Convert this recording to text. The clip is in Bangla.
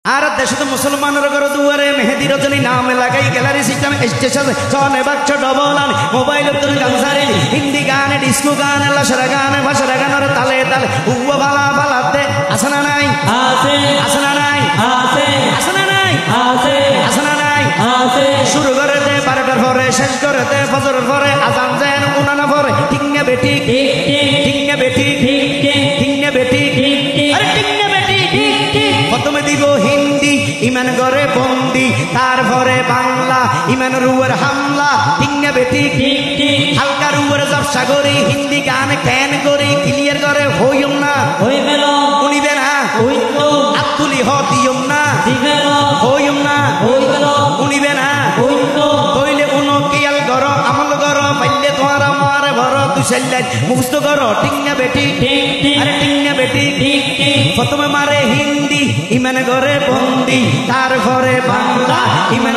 আর দেশে তো মুসলমানের ঘর দুয়ারে মেহেদি রজনী নাম লাগাই গ্যালারি সিস্টেম স্টেশন সনে বাক্স ডবল আন মোবাইল তোর গান সারি হিন্দি গান ডিস্কো গান লাশরা গান ভাষারা গানের তালে তালে উয়া বালা বালাতে আসনা নাই আছে আসনা নাই আছে আসনা নাই আছে আসনা নাই আছে শুরু করে দে 12টার পরে শেষ করে দে ফজরের পরে আজান যেন উনানা পরে ঠিক না বেটি ঠিক ঠিক না বেটি ঠিক ঠিক না বেটি ঠিক আরে ঠিক না বেটি ঠিক ঠিক প্রথমে দিব হিন্দি ইমান করে বন্দি তারপরে বাংলা ইমানের উপর হামলা ঠিক না বেটি ঠিক ঠিক হালকার উপরে জবসা করি হিন্দি গান ক্যান করি ক্লিয়ার করে হইম না হই গেল উনিবে না হই তো আতুলি হ দিয়ম না দিবেল হইম না হই গেল উনিবে না হই তো কইলে উনো কিয়াল করো আমল করো পাইলে তোমার আমার ভর দুশাইলাই মুখস্থ করো ঠিক না বেটি ঠিক ঠিক আরে ঠিক না বেটি ঠিক ঠিক প্রথমে মারে হিন্দি ইমান করে বন্দি তারপরে বাংলা ইমান